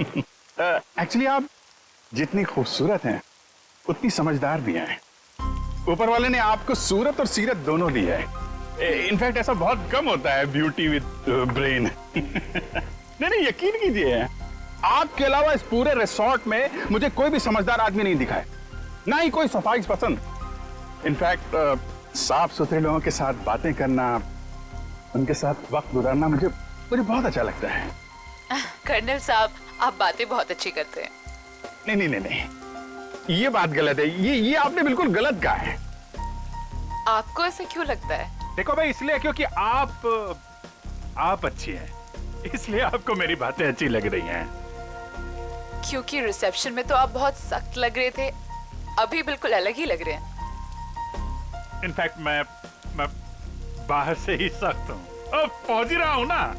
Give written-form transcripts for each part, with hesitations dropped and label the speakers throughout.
Speaker 1: Actually आप जितनी खूबसूरत हैं उतनी समझदार भी हैं। ऊपर वाले ने आपको सूरत और सीरत दोनों दी है। इनफैक्ट ऐसा बहुत कम होता है ब्यूटी विद ब्रेन। नहीं, यकीन कीजिए, आपके अलावा इस पूरे रिसोर्ट में मुझे कोई भी समझदार आदमी नहीं दिखा है, ना ही कोई सफाई पसंद। इनफैक्ट साफ सुथरे लोगों के साथ बातें करना, उनके साथ वक्त गुजारना मुझे बहुत अच्छा लगता है।
Speaker 2: कर्नल साहब, आप बातें बहुत अच्छी करते हैं।
Speaker 1: नहीं, ये बात गलत है। ये आपने बिल्कुल गलत कहा है।
Speaker 2: आपको ऐसा क्यों लगता है?
Speaker 1: देखो भाई, इसलिए क्योंकि आप अच्छी हैं, इसलिए आपको मेरी बातें अच्छी लग रही हैं।
Speaker 2: क्योंकि रिसेप्शन में तो आप बहुत सख्त लग रहे थे, अभी बिल्कुल अलग ही लग रहे हैं।
Speaker 1: इनफैक्ट मैं बाहर से ही सख्त हूँ, अब पहुंच ही रहा हूँ ना।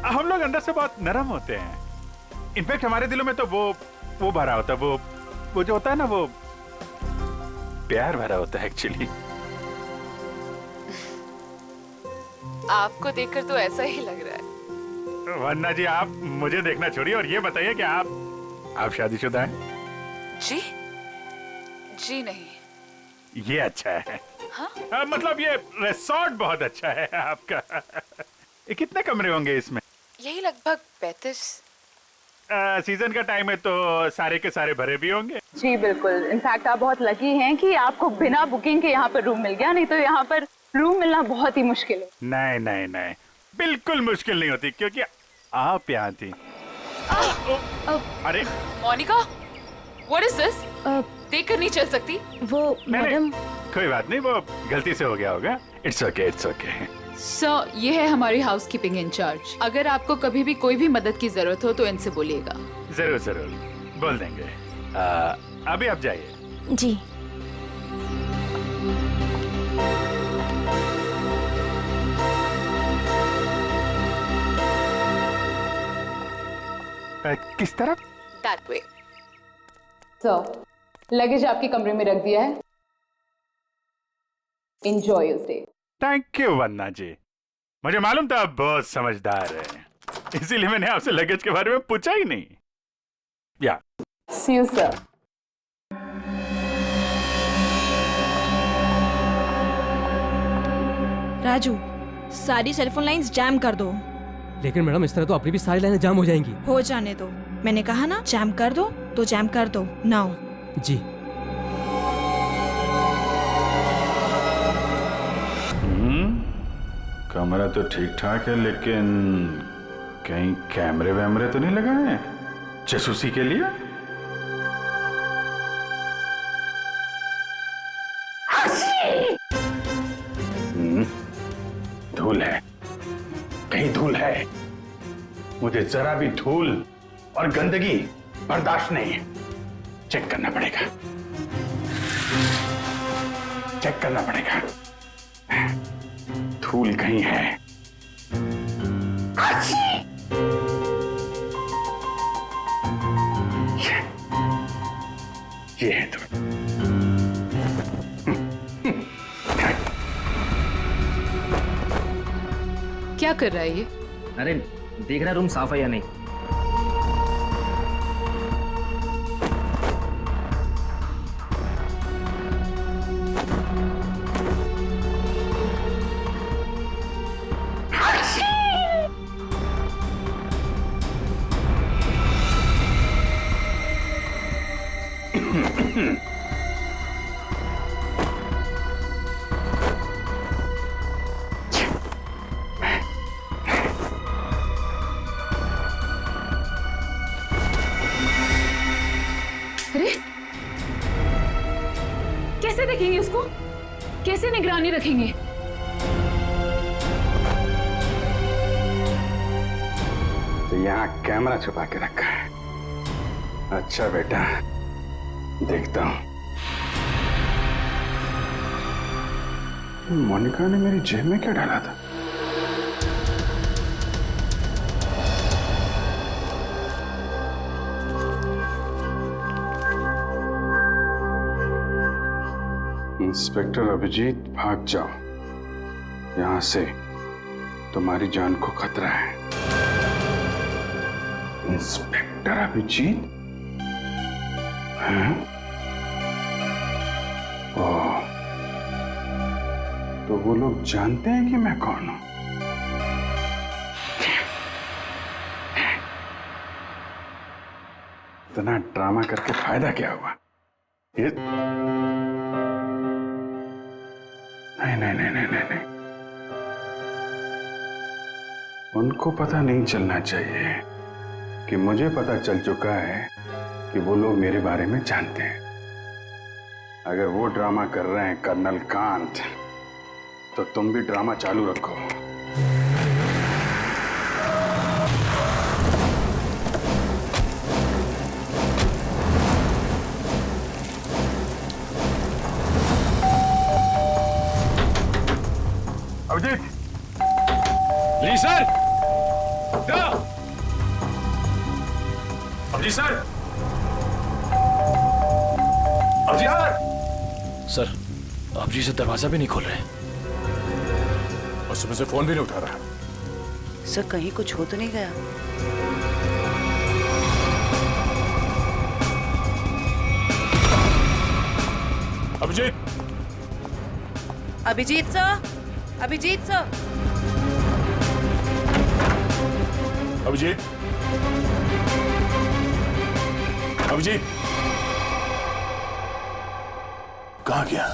Speaker 1: हम लोग अंदर से बहुत नरम होते हैं। इनफैक्ट हमारे दिलों में तो वो भरा होता है, वो जो होता है ना, वो प्यार भरा होता है एक्चुअली।
Speaker 2: आपको देखकर तो ऐसा ही लग रहा है।
Speaker 1: वन्ना जी, आप मुझे देखना छोड़िए और ये बताइए कि आप शादीशुदा हैं?
Speaker 2: जी नहीं।
Speaker 1: ये अच्छा है।
Speaker 2: हाँ?
Speaker 1: मतलब ये रिसोर्ट बहुत अच्छा है आपका। कितने कमरे होंगे इसमें?
Speaker 2: यही लगभग 35।
Speaker 1: सीजन का टाइम है तो सारे के सारे भरे भी होंगे।
Speaker 3: जी बिल्कुल। इनफैक्ट आप बहुत लकी हैं कि आपको बिना बुकिंग के यहाँ पर रूम मिल गया, नहीं तो यहाँ पर रूम मिलना बहुत ही मुश्किल है।
Speaker 1: नहीं, बिल्कुल मुश्किल नहीं होती, क्योंकि आप यहाँ थी। अरे
Speaker 2: मोनिका, व्हाट इज दिस? देखकर नहीं चल सकती।
Speaker 4: वो मैडम,
Speaker 1: कोई बात नहीं, वो गलती से हो गया होगा। It's okay.
Speaker 2: सर, ये है हमारी हाउसकीपिंग इंचार्ज। अगर आपको कभी भी कोई भी मदद की जरूरत हो तो इनसे बोलिएगा।
Speaker 1: जरूर बोल देंगे। अभी आप जाइए।
Speaker 4: जी।
Speaker 1: किस तरफ?
Speaker 2: That way.
Speaker 3: सर, लगेज आपके कमरे में रख दिया है। Enjoy your stay.
Speaker 1: Thank you वन्ना जी, मुझे मालूम था आप बहुत समझदार हैं, इसीलिए मैंने आपसे लगेज के बारे में पूछा ही नहीं। या
Speaker 3: सी यू सर।
Speaker 4: राजू, सारी सेलफोन लाइंस जैम कर दो।
Speaker 5: लेकिन मैडम, इस तरह तो अपनी भी सारी लाइनें जाम हो जाएंगी।
Speaker 4: हो जाने दो, मैंने कहा ना जैम कर दो तो जैम कर दो। नाउ।
Speaker 5: जी।
Speaker 1: कमरा तो ठीक ठाक है, लेकिन कहीं कैमरे वैमरे तो नहीं लगाए हैं जासूसी के लिए? धूल है, कहीं धूल है। मुझे जरा भी धूल और गंदगी बर्दाश्त नहीं है। चेक करना पड़ेगा। धूल कहीं है। ये है धूल।
Speaker 2: क्या कर रहा है ये?
Speaker 6: अरे देख रहा रूम साफ है या नहीं।
Speaker 3: अरे कैसे देखेंगे उसको? कैसे निगरानी रखेंगे?
Speaker 1: तो यहाँ कैमरा छुपा के रखा है। अच्छा बेटा, देखता हूँ। मोनिका ने मेरी जेब में क्या डाला था? इंस्पेक्टर अभिजीत, भाग जाओ यहां से, तुम्हारी जान को खतरा है। इंस्पेक्टर अभिजीत? हैं? ओह, तो वो लोग जानते हैं कि मैं कौन हूं? इतना ड्रामा करके फायदा क्या हुआ? ये नहीं नहीं नहीं नहीं नहीं, नहीं। उनको पता नहीं चलना चाहिए कि मुझे पता चल चुका है कि वो लोग मेरे बारे में जानते हैं। अगर वो ड्रामा कर रहे हैं कर्नल कांत, तो तुम भी ड्रामा चालू रखो। अभिजीत! जी sir! Abhijit sir! Abhijit sir!
Speaker 7: Sir, आप जी से दरवाजा भी नहीं खोल रहे।
Speaker 1: और सुबह से फोन भी नहीं उठा रहा।
Speaker 8: सर कहीं कुछ हो तो नहीं गया?
Speaker 1: अभिजीत!
Speaker 8: Abhijit sir, Abhijit sir,
Speaker 1: Abhijit! अभिजीत! कहाँ गया?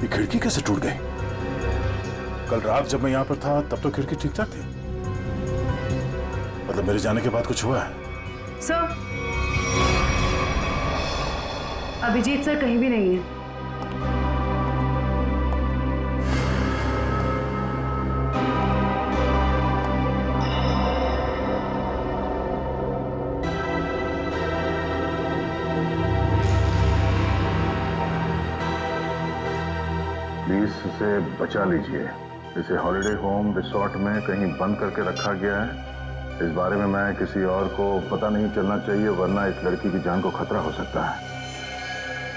Speaker 1: ये खिड़की कैसे टूट गई? कल रात जब मैं यहां पर था तब तो खिड़की ठीक ठाक थी। मतलब मेरे जाने के बाद कुछ हुआ है?
Speaker 9: सर, अभिजीत सर कहीं भी नहीं है।
Speaker 10: प्लीज इसे बचा लीजिए। इसे हॉलिडे होम रिसोर्ट में कहीं बंद करके रखा गया है। इस बारे में मैं किसी और को पता नहीं चलना चाहिए, वरना इस लड़की की जान को खतरा हो सकता है।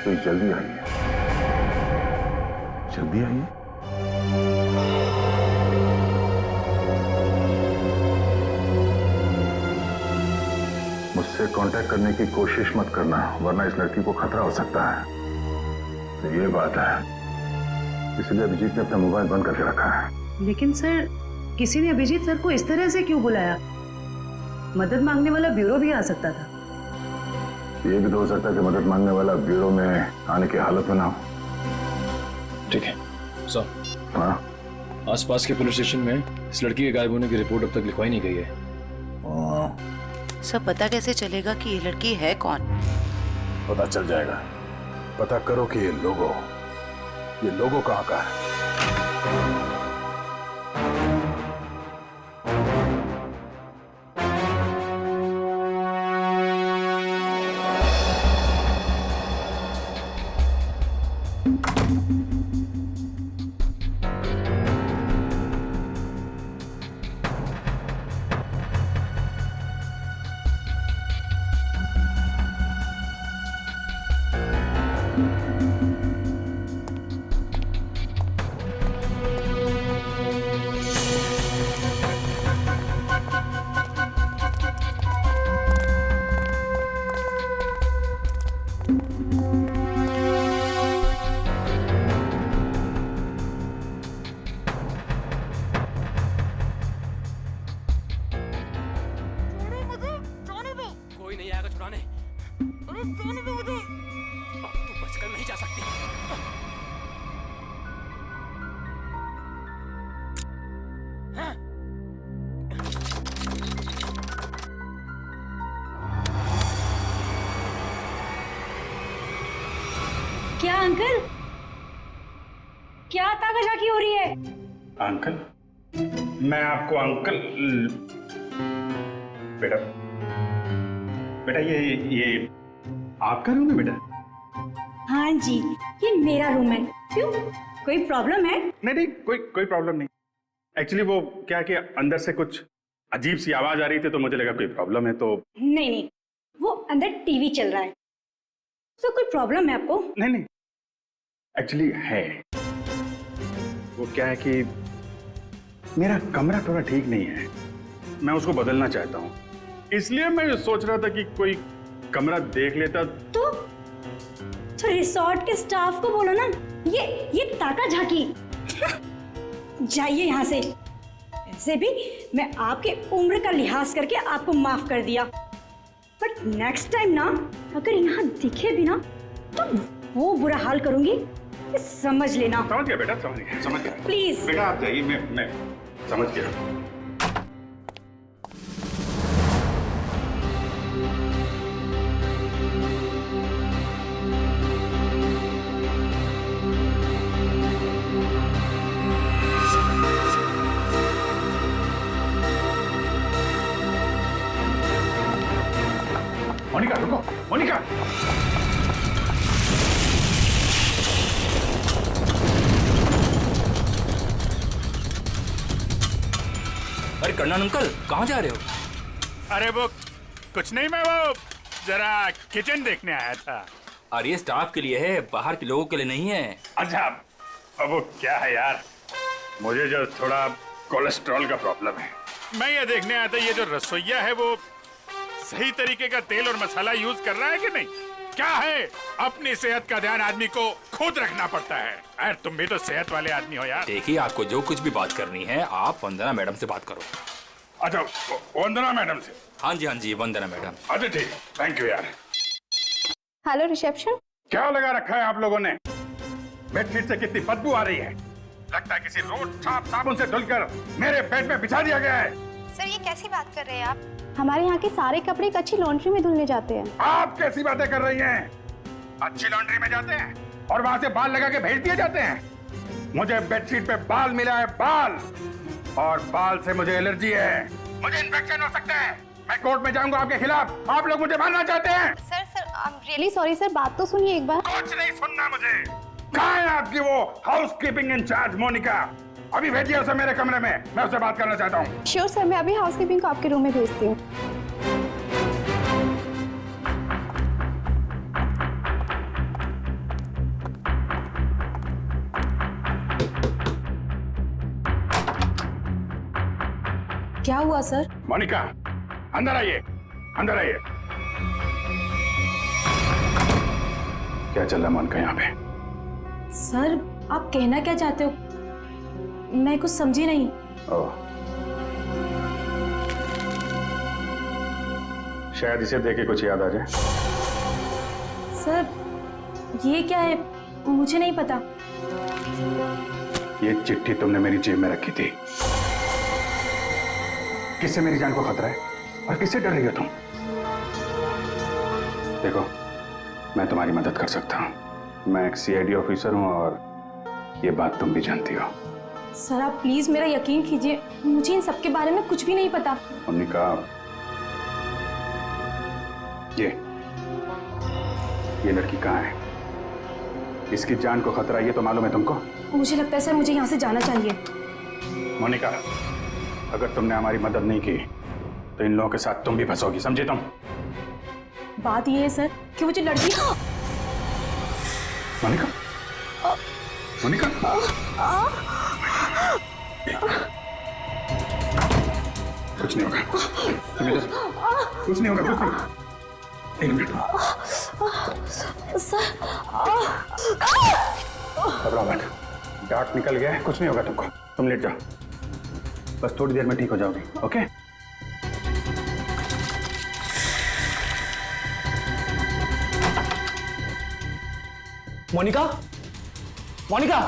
Speaker 10: तो जल्दी आइए, जल्दी आइए। मुझसे कांटेक्ट करने की कोशिश मत करना, वरना इस लड़की को खतरा हो सकता है। तो ये बात है, इसलिए अभिजीत ने अपना मोबाइल बंद करके रखा है।
Speaker 9: लेकिन सर, किसी ने अभिजीत सर को इस तरह से क्यों बुलाया? मदद मांगने वाला ब्यूरो भी आ सकता था।
Speaker 10: ये भी तो हो सकता है कि मदद मांगने वाला ब्यूरो में आने की हालत में ना हो।
Speaker 7: ठीक है सर।
Speaker 10: हाँ,
Speaker 7: आसपास के पुलिस स्टेशन में इस लड़की के गायब होने की रिपोर्ट अब तक लिखवाई नहीं गई है।
Speaker 8: सब पता कैसे चलेगा कि ये लड़की है कौन?
Speaker 10: पता चल जाएगा। पता करो कि ये लोगो कहाँ का है।
Speaker 9: क्या अंकल? क्या ताकाजाकी हो रही है?
Speaker 1: अंकल? मैं आपको अंकल बेटा बेटा ये आपका रूम है बेटा?
Speaker 9: हाँ जी, ये मेरा रूम है। क्यों, कोई प्रॉब्लम है?
Speaker 1: नहीं, कोई प्रॉब्लम नहीं। एक्चुअली वो क्या कि अंदर से कुछ अजीब सी आवाज आ रही थी, तो मुझे लगा कोई प्रॉब्लम है। तो
Speaker 9: नहीं, वो अंदर टीवी चल रहा है, तो कोई प्रॉब्लम है आपको?
Speaker 1: नहीं, एक्चुअली है। वो क्या है कि मेरा कमरा थोड़ा ठीक नहीं है, मैं उसको बदलना चाहता हूँ, इसलिए मैं सोच रहा था कि कोई कमरा देख लेता।
Speaker 9: तो रिसोर्ट के स्टाफ को बोलो ना, ये ताका झाकी जाइए यहाँ से। ऐसे भी मैं आपके उम्र का लिहाज करके आपको माफ कर दिया, बट नेक्स्ट टाइम ना अगर यहाँ दिखे भी ना तो वो बुरा हाल करूंगी, ये समझ लेना।
Speaker 1: समझ गया बेटा, समझ गया।
Speaker 9: प्लीज
Speaker 1: बेटा आप जाइए, मैं समझ गया। मोनिका रुको, मोनिका।
Speaker 6: अरे कर्नल अंकल, कहाँ जा रहे हो?
Speaker 1: अरे वो कुछ नहीं, मैं वो जरा किचन देखने आया था।
Speaker 6: अरे ये स्टाफ के लिए है, बाहर के लोगों के लिए नहीं है।
Speaker 1: अच्छा, अब वो क्या है यार, मुझे जो थोड़ा कोलेस्ट्रॉल का प्रॉब्लम है, मैं ये देखने आया था ये जो रसोइया है वो सही तरीके का तेल और मसाला यूज कर रहा है कि नहीं। क्या है, अपनी सेहत का ध्यान आदमी को खुद रखना पड़ता है। यार तुम भी तो सेहत वाले आदमी हो यार।
Speaker 6: देखिए, आपको जो कुछ भी बात करनी है आप वंदना मैडम से बात करो।
Speaker 1: अच्छा, वंदना मैडम से?
Speaker 6: हाँ जी, वंदना मैडम।
Speaker 1: अच्छा ठीक, थैंक यू यार।
Speaker 3: Hello reception.
Speaker 1: क्या लगा रखा है आप लोगों ने? बेडशीट से कितनी बदबू आ रही है, लगता है किसी रोज साबुन से धुलकर मेरे बेड में बिछा दिया गया है।
Speaker 11: सर ये कैसी बात कर रहे हैं आप? हमारे यहाँ के सारे कपड़े एक अच्छी लॉन्ड्री में धुलने जाते हैं।
Speaker 1: आप कैसी बातें कर रही हैं? अच्छी लॉन्ड्री में जाते हैं और वहाँ से बाल लगा के भेज दिए जाते हैं। मुझे बेडशीट पे बाल मिला है, बाल, और बाल से मुझे एलर्जी है, मुझे इन्फेक्शन हो सकता है। मैं कोर्ट में जाऊंगा आपके खिलाफ। आप लोग मुझे मारना चाहते हैं?
Speaker 11: Sir I am really sorry sir, बात तो सुनिए एक बार।
Speaker 1: कुछ नहीं सुनना मुझे। कहाँ है आपकी वो हाउसकीपिंग इंचार्ज मोनिका? अभी भेजिए उसे मेरे कमरे में, मैं उससे बात करना चाहता हूँ।
Speaker 11: श्योर सर, मैं अभी हाउसकीपिंग को आपके रूम में भेजती हूँ।
Speaker 4: क्या हुआ सर?
Speaker 1: मोनिका अंदर आइए, अंदर आइए। क्या चल रहा है मोनिका यहाँ पे?
Speaker 4: सर आप कहना क्या चाहते हो, मैं कुछ समझी नहीं।
Speaker 1: ओह, शायद इसे देख के कुछ याद आ जाए।
Speaker 4: सर ये क्या है, मुझे नहीं पता।
Speaker 1: ये चिट्ठी तुमने मेरी जेब में रखी थी। किससे मेरी जान को खतरा है और किससे डर रही हो तुम? देखो, मैं तुम्हारी मदद कर सकता हूँ। मैं एक सीआईडी ऑफिसर हूँ और ये बात तुम भी जानती हो।
Speaker 4: सर आप प्लीज मेरा यकीन कीजिए, मुझे इन सब के बारे में कुछ भी नहीं पता।
Speaker 1: मोनिका, ये लड़की कहाँ है? इसकी जान को खतरा ये तो मालूम है तुमको?
Speaker 4: मुझे लगता है सर मुझे यहाँ से जाना चाहिए।
Speaker 1: मोनिका, अगर तुमने हमारी मदद नहीं की तो इन लोगों के साथ तुम भी फंसोगी, समझे तुम?
Speaker 4: बात ये है सर कि वो जो लड़की।
Speaker 1: मोनिका, मोनिका, कुछ नहीं होगा, कुछ नहीं होगा, कुछ नहीं। एक मिनट
Speaker 4: सर,
Speaker 1: घबराओ मत, डार्ट निकल गया है, कुछ नहीं होगा तुमको। तुम लेट जाओ, बस थोड़ी देर में ठीक हो जाओगी। ओके?
Speaker 5: मोनिका, मोनिका,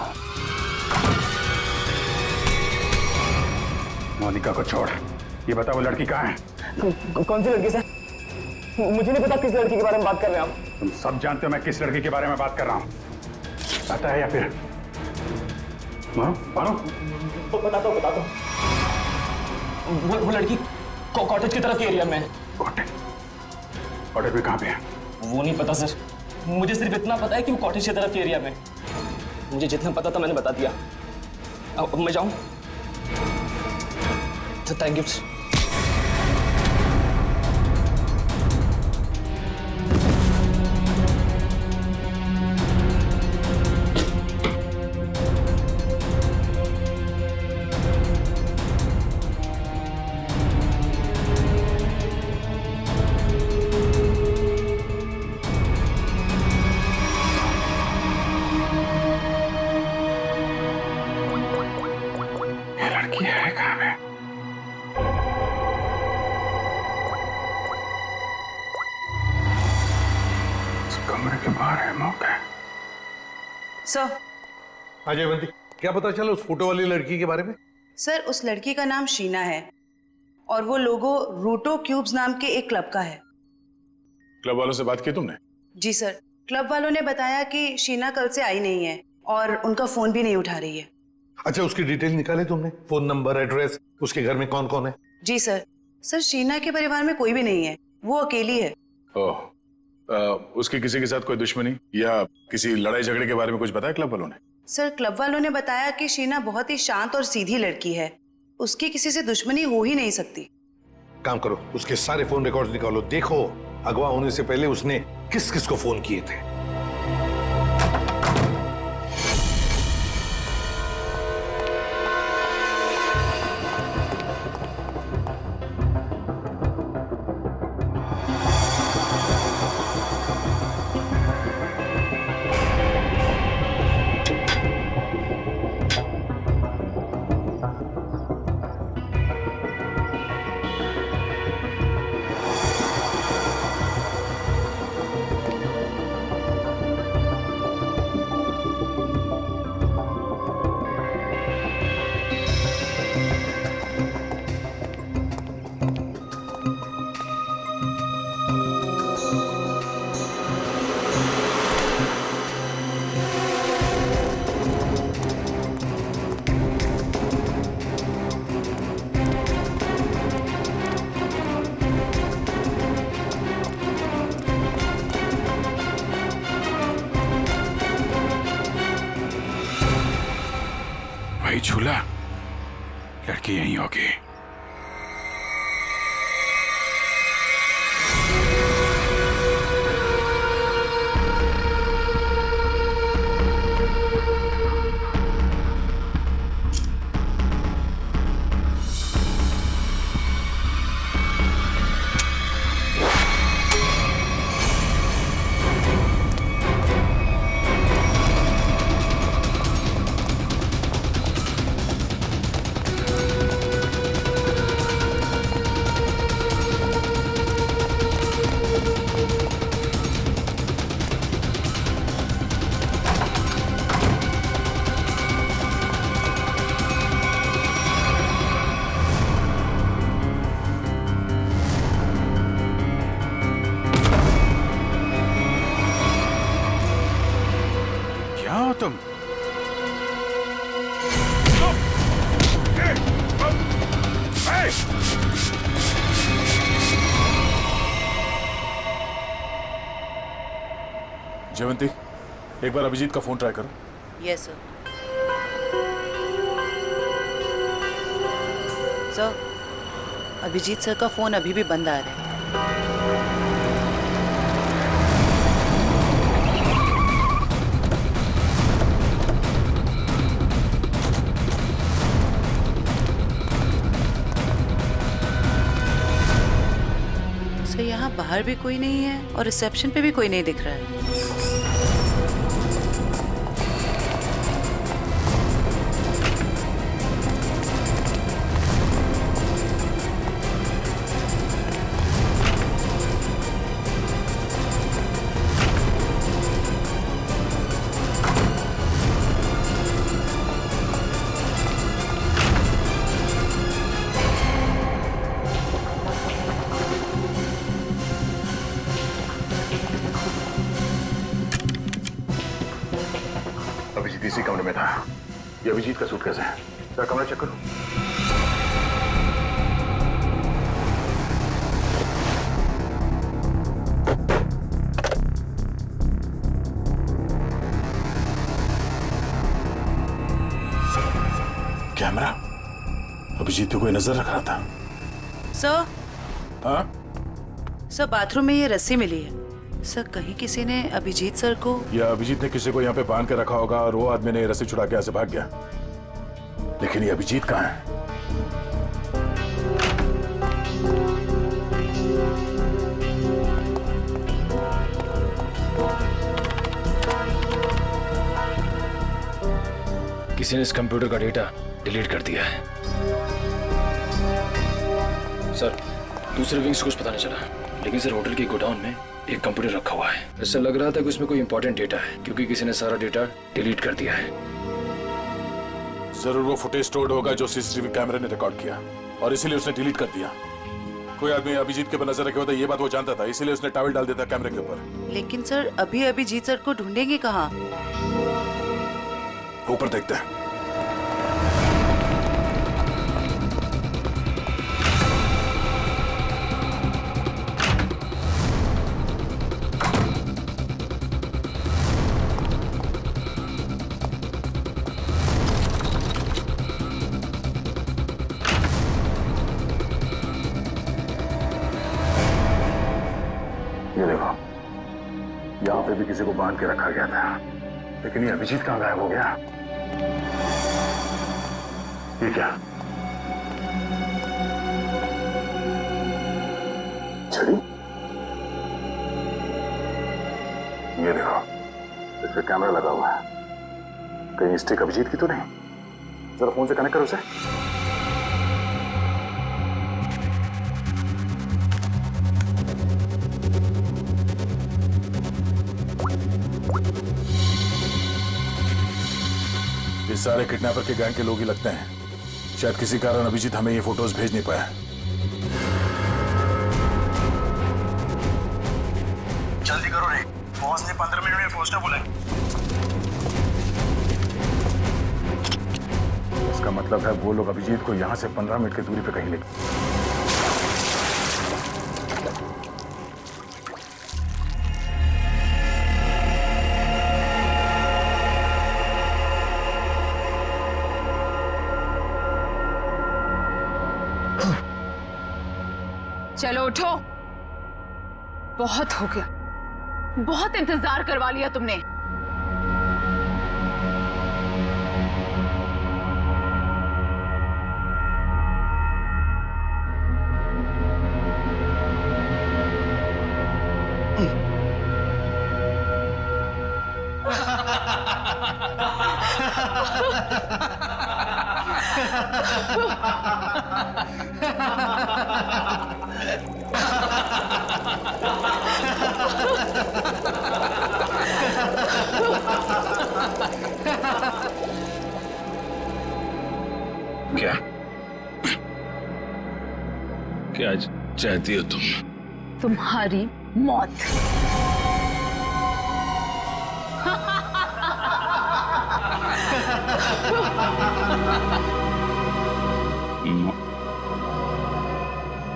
Speaker 1: मोनिका को छोड़, ये बता वो लड़की कहाँ है?
Speaker 5: कौन सी लड़की सर? मुझे नहीं पता किस लड़की के बारे में बात कर रहे हैं आप।
Speaker 1: तुम सब जानते हो मैं किस लड़की के बारे में बात कर रहा हूँ। पता है या फिर मारो?
Speaker 5: बताता हूँ। वो लड़की कॉटेज की तरफ के एरिया में है।
Speaker 1: कॉटेज में कहाँ पे है?
Speaker 5: वो नहीं पता सर, मुझे सिर्फ इतना पता है कि वो कॉटेज की तरफ के एरिया में। मुझे जितना पता था मैंने बता दिया। अब मैं जाऊं? तो थैंक यू।
Speaker 1: लड़की है कहाँ पे? इस कमरे के बाहर है मौका।
Speaker 8: सर।
Speaker 12: अजय बंदी, क्या पता चला उस फोटो वाली लड़की के बारे में?
Speaker 8: सर, उस लड़की का नाम शीना है और वो लोगो रूटो क्यूब्स नाम के एक क्लब का है।
Speaker 1: क्लब वालों से बात की तुमने?
Speaker 8: जी सर, क्लब वालों ने बताया कि शीना कल से आई नहीं है और उनका फोन भी नहीं उठा रही है।
Speaker 12: अच्छा, उसकी डिटेल निकाले तुमने? फोन नंबर, एड्रेस, उसके घर में कौन कौन है?
Speaker 8: जी सर। सर, शीना के परिवार में कोई भी नहीं है, वो अकेली है।
Speaker 1: ओह, उसकी किसी के साथ कोई दुश्मनी या किसी लड़ाई झगड़े के बारे में कुछ बताया क्लब वालों ने?
Speaker 8: सर, क्लब वालों ने बताया कि शीना बहुत ही शांत और सीधी लड़की है, उसकी किसी से दुश्मनी हो ही नहीं सकती।
Speaker 12: काम करो, उसके सारे फोन रिकॉर्ड्स निकालो, देखो अगवा होने से पहले उसने किस किस को फोन किए थे।
Speaker 1: भाई झूला, लड़की यहीं होगी। तुम जयवंती, एक बार अभिजीत का फोन ट्राई करो।
Speaker 8: Yes sir. Sir, Abhijit sir का फोन अभी भी बंद आ रहा है। सर, यहाँ बाहर भी कोई नहीं है और रिसेप्शन पे भी कोई नहीं दिख रहा है।
Speaker 10: अभिजीत इसी कमरे में था। ये अभिजीत का सूटकेस है। सर, कमरा चेक करो।
Speaker 1: अभिजीत पे कोई नजर रख रहा था।
Speaker 8: सर,
Speaker 1: हाँ?
Speaker 8: सर बाथरूम में ये रस्सी मिली है। सर कहीं किसी ने अभिजीत सर को...
Speaker 1: या अभिजीत ने किसी को यहाँ पे बांध के रखा होगा और वो आदमी ने रस्सी छुड़ा के यहाँ से भाग गया। लेकिन ये अभिजीत कहाँ है?
Speaker 7: किसी ने इस कंप्यूटर का डेटा डिलीट कर दिया है। सर, दूसरे विंग से कुछ पता नहीं चला, लेकिन सर होटल के गोडाउन में एक कंप्यूटर रखा हुआ है। ऐसा लग रहा था कि उसमें कोई इंपॉर्टेंट डेटा है, क्योंकि किसी ने सारा डेटा डिलीट कर दिया है।
Speaker 1: जरूर वो फुटेज स्टोर्ड होगा जो सीसीटीवी कैमरे ने रिकॉर्ड किया, और इसीलिए उसने डिलीट कर दिया। कोई आदमी अभिजीत के ऊपर नजर रखे होता, ये बात वो जानता था, इसीलिए उसने टॉवल डाल दिया था कैमरे के ऊपर।
Speaker 8: लेकिन सर अभी अभिजीत सर को ढूंढेंगे कहाँ?
Speaker 1: ऊपर देखते हैं।
Speaker 10: ये देखो, यहाँ पे भी किसी को बांध के रखा गया था, लेकिन ये अभिजीत कहाँ गायब हो गया? ये क्या? छड़ी? ये देखो, इस पे कैमरा लगा हुआ है। कहीं स्टिक अभिजीत की तो नहीं? जरा फोन से कनेक्ट करो उसे।
Speaker 1: ये सारे किडनैपर के गैंग के लोग ही लगते हैं। शायद किसी कारण अभिजीत हमें ये फोटोज भेज नहीं पाया।
Speaker 5: जल्दी करो रे, बॉस ने 15 मिनट में पहुंचना बोला है।
Speaker 1: इसका मतलब है वो लोग अभिजीत को यहाँ से 15 मिनट की दूरी पे कहीं ले।
Speaker 3: चलो उठो, बहुत हो गया, बहुत इंतजार करवा लिया तुमने।
Speaker 7: क्या क्या चाहती हो तुम?
Speaker 3: तुम्हारी मौत।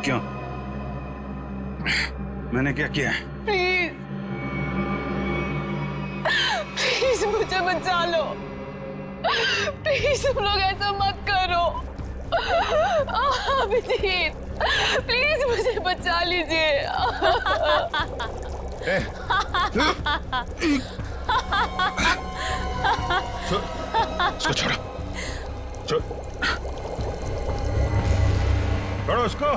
Speaker 1: क्यों? मैंने क्या किया है?
Speaker 3: प्लीज प्लीज मुझे बचा लो। प्लीज तुम लोग ऐसा मत करो। अभिजीत प्लीज मुझे बचा लीजिए।
Speaker 1: इसको छोड़ो, छोड़ो उसको।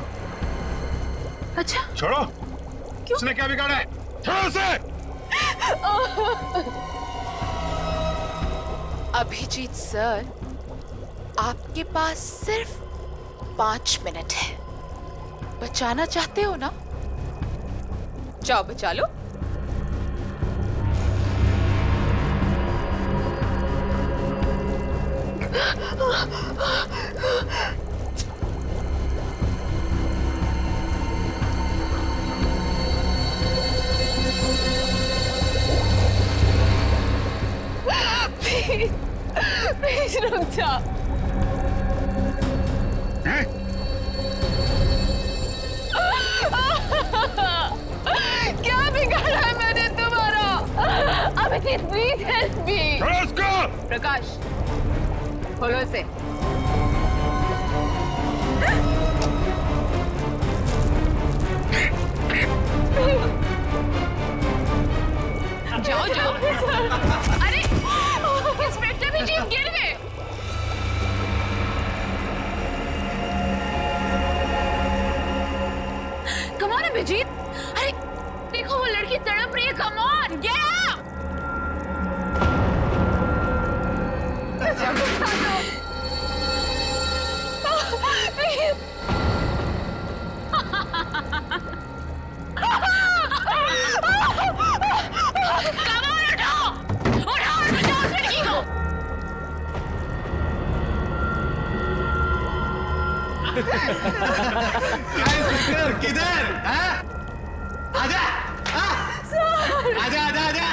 Speaker 3: अच्छा
Speaker 1: छोड़ो। क्यों? उसने क्या बिगाड़ा है? छोड़ो उसे।
Speaker 2: अभिजीत सर, आपके पास सिर्फ 5 मिनट है। बचाना चाहते हो ना? जाओ बचा लो। प्लीज रुक जा। क्या बिगाड़ा है मैंने तुम्हारा? Abhijit please help me. Prakash खोलो इसे। अभिजीत, अरे देखो वो लड़की तड़प रही है, कम ऑन गेट अप।
Speaker 13: किधर? आजा, आजा, आजा, आजा।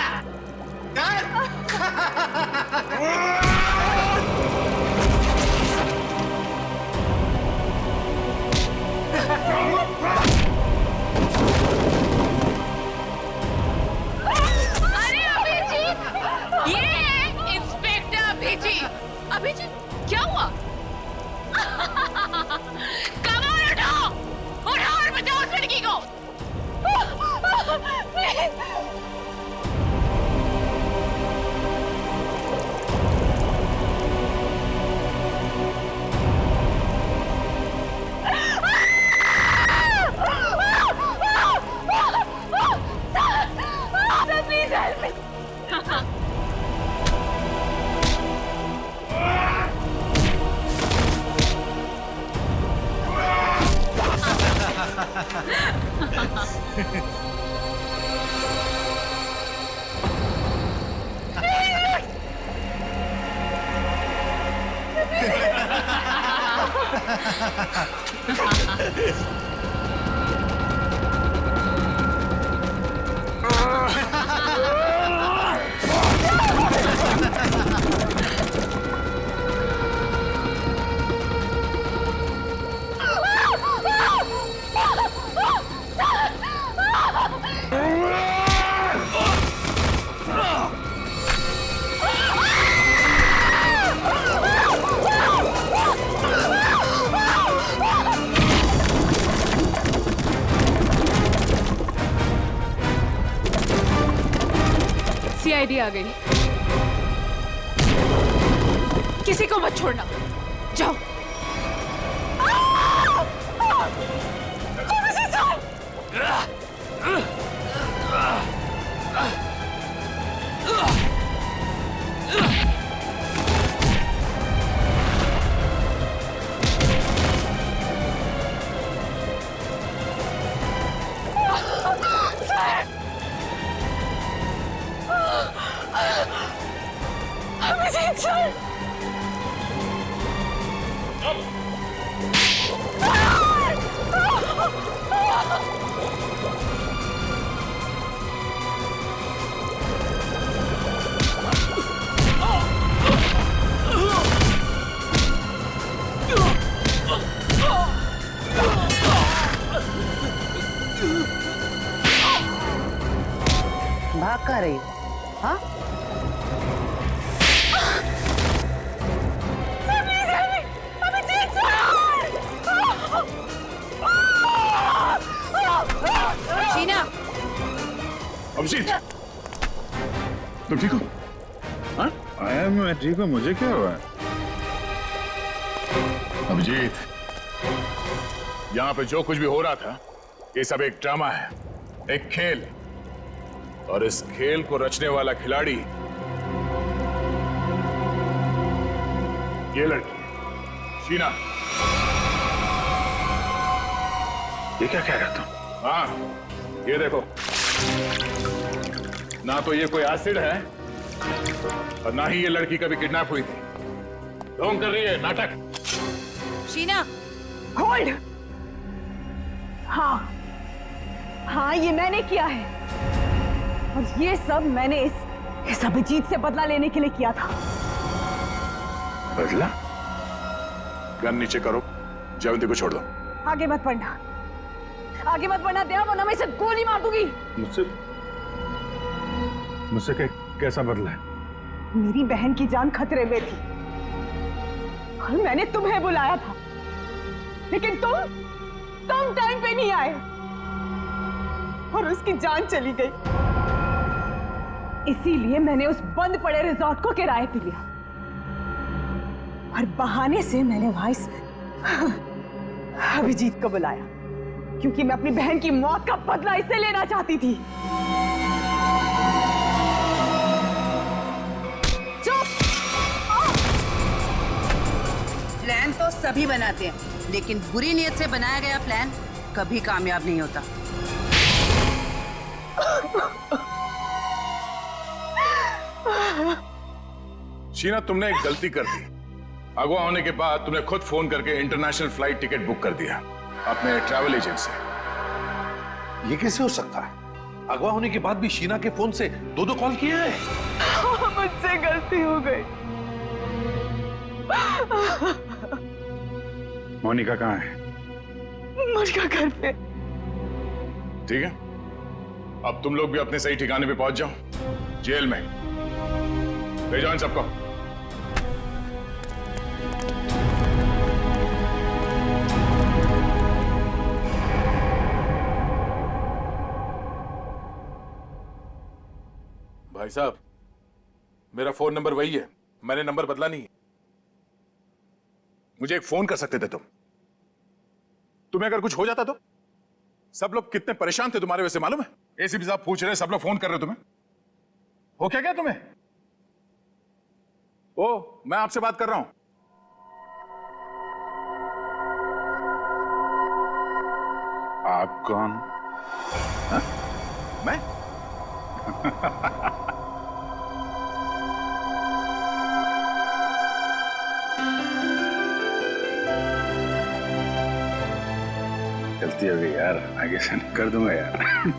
Speaker 2: अरे अभिजीत, ये है इंस्पेक्टर अभिजीत। अभिजीत क्या हुआ? कमाल उठाओ, उठाओ और बचाओ उस लड़की को। सीआईडी आ गई, किसी को मत छोड़ना, जाओ।
Speaker 8: भाग कर रही हो? हाँ?
Speaker 2: शीना,
Speaker 1: अभिजीत, तुम ठीक हो? हाँ? आया मैं ठीक हूँ, मुझे क्या हुआ? अभिजीत, यहाँ पे जो कुछ भी हो रहा था, ये सब एक ड्रामा है, एक खेल, और इस खेल को रचने वाला खिलाड़ी ये लड़की शीना। ये क्या कह रहा तुम? हाँ, ये देखो, ना तो ये कोई एसिड है और ना ही ये लड़की कभी किडनैप हुई थी। ढोंग कर रही है, नाटक।
Speaker 2: शीना,
Speaker 3: होल्ड। हाँ, हाँ, ये मैंने किया है, और ये सब मैंने इस अभिजीत से बदला लेने के लिए किया था।
Speaker 1: बदला? गन नीचे करो, जयवंती को छोड़ दो।
Speaker 3: आगे मत बढ़ना, आगे मत बढ़ना दया, वरना मैं इसे गोली मार दूंगी।
Speaker 1: मुझसे कैसा बदला है?
Speaker 3: मेरी बहन की जान खतरे में थी और मैंने तुम्हें बुलाया था, लेकिन तुम टाइम पे नहीं आए और उसकी जान चली गई। इसीलिए मैंने उस बंद पड़े रिजॉर्ट को किराए पे लिया और बहाने से मैंने वहां इस अभिजीत को बुलाया क्योंकि मैं अपनी बहन की मौत का बदला इससे लेना चाहती थी।
Speaker 8: प्लान तो सभी बनाते हैं, लेकिन बुरी नीयत से बनाया गया प्लान कभी कामयाब नहीं होता।
Speaker 1: शीना, तुमने एक गलती कर दी। अगवा होने के बाद तुमने खुद फोन करके इंटरनेशनल फ्लाइट टिकट बुक कर दिया अपने ट्रैवल एजेंट से।
Speaker 12: ये कैसे हो सकता है? अगवा होने के बाद भी शीना के फोन से दो दो कॉल किए हैं।
Speaker 3: मुझसे गलती हो गई।
Speaker 1: मोनिका कहाँ है?
Speaker 3: मोनिका घर पे।
Speaker 1: ठीक है, अब तुम लोग भी अपने सही ठिकाने पे पहुंच जाओ, जेल में। ले जाओ इन सबको।
Speaker 14: भाई साहब, मेरा फोन नंबर वही है, मैंने नंबर बदला नहीं है।
Speaker 1: मुझे एक फोन कर सकते थे तुम। तुम्हें अगर कुछ हो जाता तो? सब लोग कितने परेशान थे तुम्हारे वजह से, मालूम है? एसीपी साहब पूछ रहे हैं, सब लोग फोन कर रहे हो तुम्हें। हो क्या तुम्हें? ओ, मैं आपसे बात कर रहा हूं। आप कौन? हा? मैं? गलती हो गई यार, आगे से कर दूंगा यार।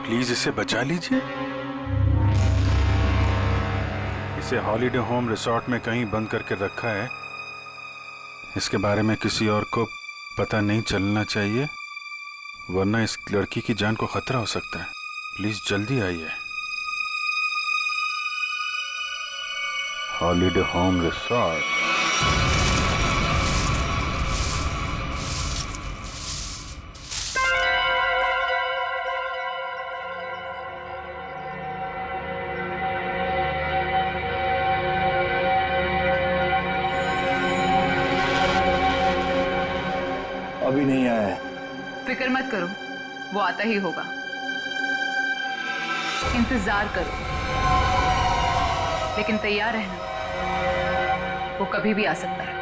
Speaker 1: प्लीज इसे बचा लीजिए। इसे हॉलिडे होम रिसोर्ट में कहीं बंद करके रखा है। इसके बारे में किसी और को पता नहीं चलना चाहिए, वरना इस लड़की की जान को खतरा हो सकता है। प्लीज जल्दी आइए। Holiday home resort.
Speaker 5: अभी नहीं आया है।
Speaker 2: फिक्र मत करो, वो आता ही होगा। इंतजार करो, लेकिन तैयार रहना, वो कभी भी आ सकता है।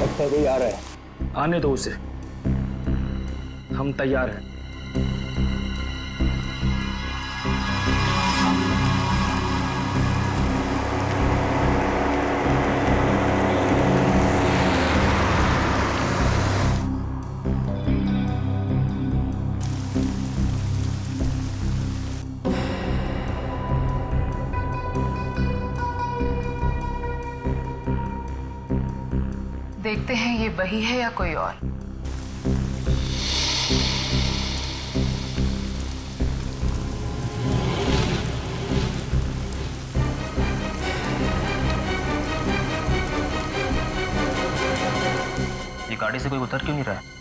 Speaker 5: लगता है कोई आ रहा है।
Speaker 7: आने दो उसे, हम तैयार हैं।
Speaker 2: देखते हैं ये वही है या कोई और।
Speaker 5: ये गाड़ी से कोई उतर क्यों नहीं रहा है?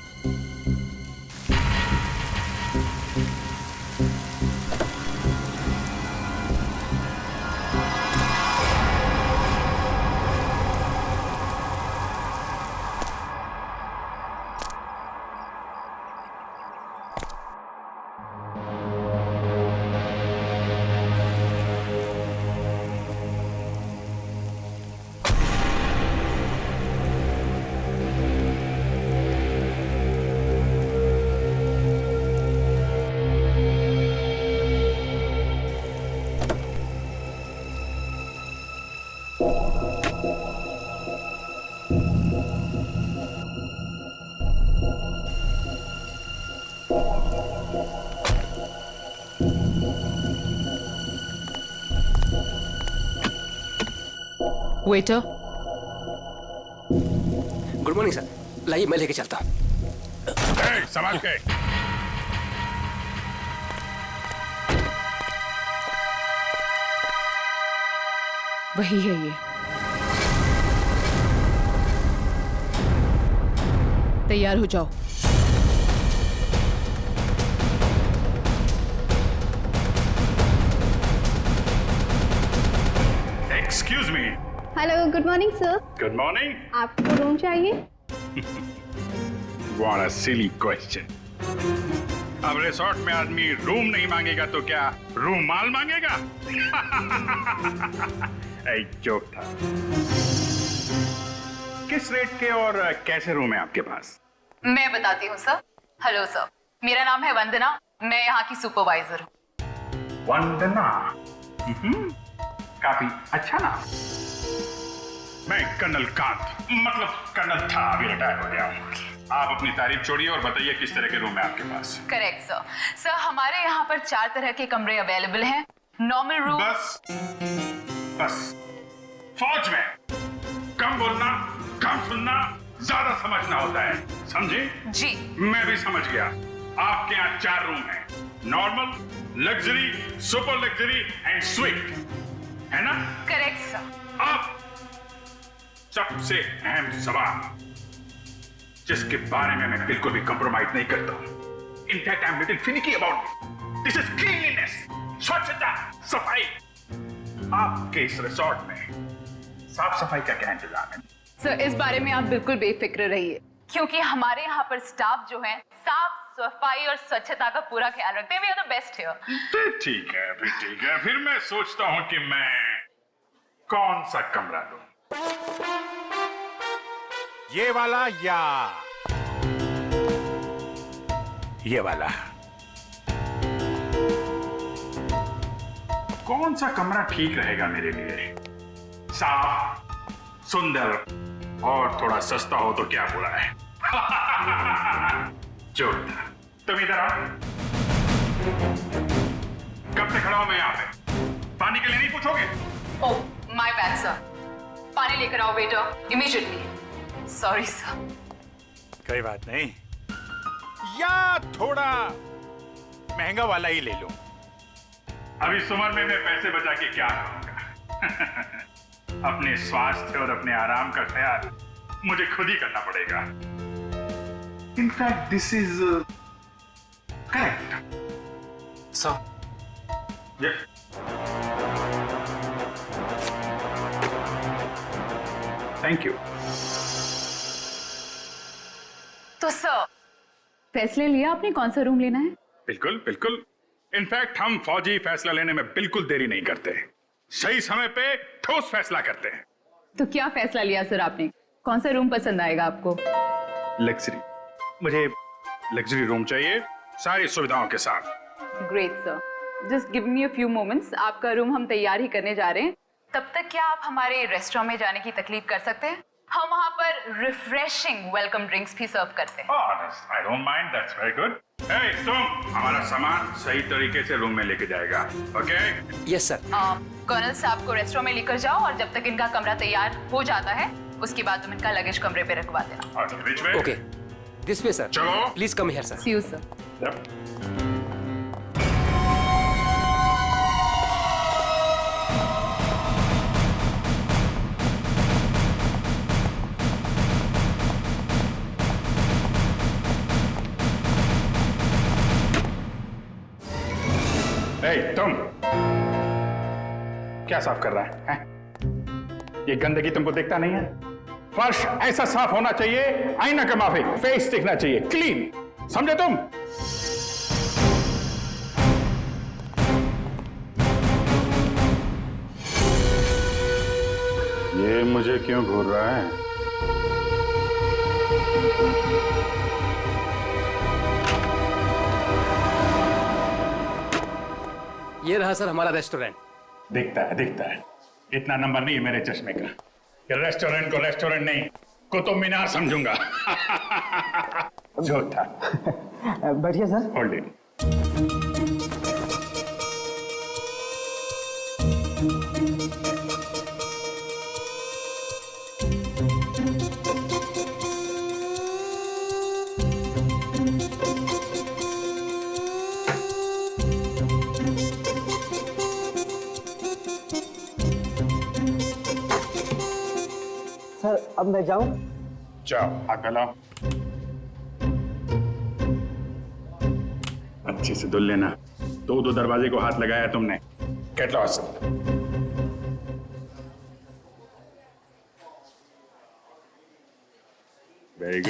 Speaker 2: वेटर।
Speaker 5: गुड मॉर्निंग सर, लाइए मैं लेके चलता हूँ।
Speaker 1: संभाल के।
Speaker 2: वही है ये। तैयार हो जाओ।
Speaker 1: Excuse me.
Speaker 11: Hello, good morning sir.
Speaker 1: Good morning.
Speaker 11: आपको रूम चाहिए?
Speaker 1: What a silly question. अब रिसोर्ट में आदमी रूम नहीं मांगेगा तो क्या रूम माल मांगेगा? एक जोक था। किस रेट के और कैसे रूम है आपके पास?
Speaker 2: मैं बताती हूँ सर। हेलो सर, मेरा नाम है वंदना, मैं यहाँ की सुपरवाइजर हूँ।
Speaker 1: वंदना? काफी अच्छा नाम। मैं कर्नल कांत, मतलब कर्नल था, अभी रिटायर हो गया हूँ। आप अपनी तारीफ छोड़िए और बताइए किस तरह के रूम है आपके पास?
Speaker 2: Correct sir. सर हमारे यहाँ पर 4 तरह के कमरे अवेलेबल हैं। Normal room.
Speaker 1: बस फौज में कम बोलना, कम सुनना, ज्यादा समझना होता है, समझे?
Speaker 2: जी। मैं
Speaker 1: भी समझ गया। आपके यहाँ 4 रूम हैं, normal, luxury, super luxury and sweet, है ना?
Speaker 2: Correct sir.
Speaker 1: अब सबसे अहम सवाल, जिसके बारे में मैं बिल्कुल भी कंप्रोमाइज नहीं करता हूं। In fact I am little finicky about it. This is cleanliness, स्वच्छता, सफाई। आपके इस रिसोर्ट में साफ सफाई का क्या इंतजाम है?
Speaker 2: सर इस बारे में आप बिल्कुल बेफिक्र रहिए, क्योंकि हमारे यहाँ पर स्टाफ जो है साफ सफाई और स्वच्छता का पूरा ख्याल रखते हैं। We are the best here.
Speaker 1: ठीक है, ठीक है। फिर मैं सोचता हूं कि मैं कौन सा कमरा लूं?
Speaker 14: ये वाला या ये वाला?
Speaker 1: कौन सा कमरा ठीक रहेगा मेरे लिए? साफ, सुंदर और थोड़ा सस्ता हो तो क्या बुरा है? जोरदार। तुम इधर आओ। कब से खड़ा हूं मैं यहाँ पे? पानी के लिए नहीं पूछोगे?
Speaker 2: Oh my bad sir. पानी लेकर आओ वेटर, इमीडिएटली। Sorry sir.
Speaker 14: कोई बात नहीं, या थोड़ा महंगा वाला ही ले लो।
Speaker 1: अभी इस उम्र में मैं पैसे बचा के क्या करूंगा? अपने स्वास्थ्य और अपने आराम का ख्याल मुझे खुद ही करना पड़ेगा। In fact this is correct
Speaker 5: sir.
Speaker 1: Thank you.
Speaker 2: तो सर फैसले लिया आपने कौन सा रूम लेना है?
Speaker 1: बिल्कुल बिल्कुल। इनफैक्ट हम फौजी फैसला लेने में बिल्कुल देरी नहीं करते, सही समय पे ठोस फैसला करते हैं।
Speaker 2: तो क्या फैसला लिया सर आपने? कौन सा रूम पसंद आएगा आपको?
Speaker 1: लग्जरी। मुझे लग्जरी रूम चाहिए, सारी सुविधाओं के साथ।
Speaker 2: Great sir, just give me a few moments. आपका रूम हम तैयार ही करने जा रहे हैं। तब तक क्या आप हमारे रेस्टोरेंट में जाने की तकलीफ कर सकते हैं? हम वहाँ पर रिफ्रेशिंग वेलकम ड्रिंक्स भी सर्व करते हैं।
Speaker 1: I don't mind, that's very good. Hey, तुम हमारा सामान सही तरीके से रूम में लेके जाएगा, ओके?
Speaker 5: Yes sir.
Speaker 2: कर्नल साहब को रेस्टोरेंट में लेकर जाओ और जब तक इनका कमरा तैयार हो जाता है उसके बाद तुम इनका लगेज कमरे पे रखवा देना।
Speaker 15: Okay, this way sir.
Speaker 1: चलो,
Speaker 15: please come here sir.
Speaker 2: See you sir.
Speaker 1: तुम क्या साफ कर रहा है, हैं? ये गंदगी तुमको दिखता नहीं है? फर्श ऐसा साफ होना चाहिए, आईना का माफिक, फेस दिखना चाहिए क्लीन, समझे तुम? ये मुझे क्यों घूर रहा है?
Speaker 15: ये रहा सर हमारा रेस्टोरेंट।
Speaker 1: दिखता है। इतना नंबर नहीं है मेरे चश्मे का। ये रेस्टोरेंट को रेस्टोरेंट नहीं, कुतुब मीनार समझूंगा। जो था।
Speaker 5: बैठिए सर।
Speaker 1: Hold it.
Speaker 5: सर अब मैं जाऊं?
Speaker 1: जाओ, हाथ फैलाओ। अच्छे से धुल लेना। दो दरवाजे को हाथ लगाया तुमने। Get lost. Very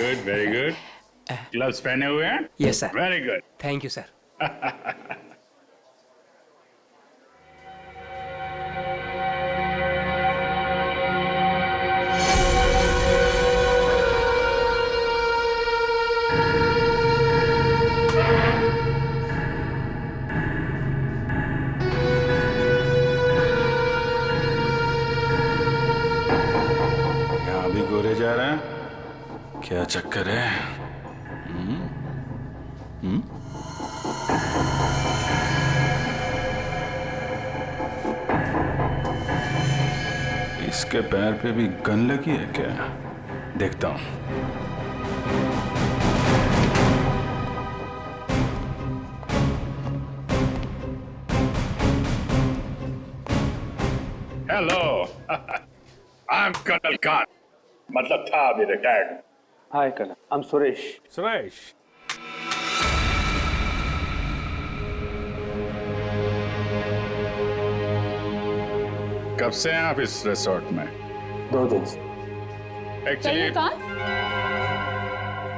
Speaker 1: good. Gloves पहने हुए हैं?
Speaker 15: Yes sir.
Speaker 1: Very good.
Speaker 15: Thank you sir.
Speaker 1: यहाँ भी गोरे जा रहे हैं, क्या चक्कर है? इसके पैर पे भी गन लगी है क्या? देखता हूं। Hello, I am colonel Khan, मतलब था अभी retired.
Speaker 5: Hi colonel, I am Suresh.
Speaker 1: कब से हैं आप इस रिसोर्ट में?
Speaker 5: 2 दिन से।
Speaker 1: एक्चुअली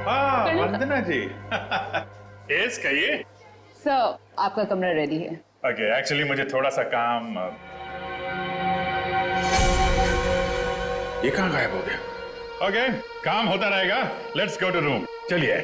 Speaker 1: हाँ, वंदना जी। यस, कहिए।
Speaker 2: सर, आपका कमरा रेडी है।
Speaker 1: ओके, एक्चुअली मुझे थोड़ा सा काम। ये कहाँ गायब हो गया? ओके, काम होता रहेगा। Let's go to room. चलिए।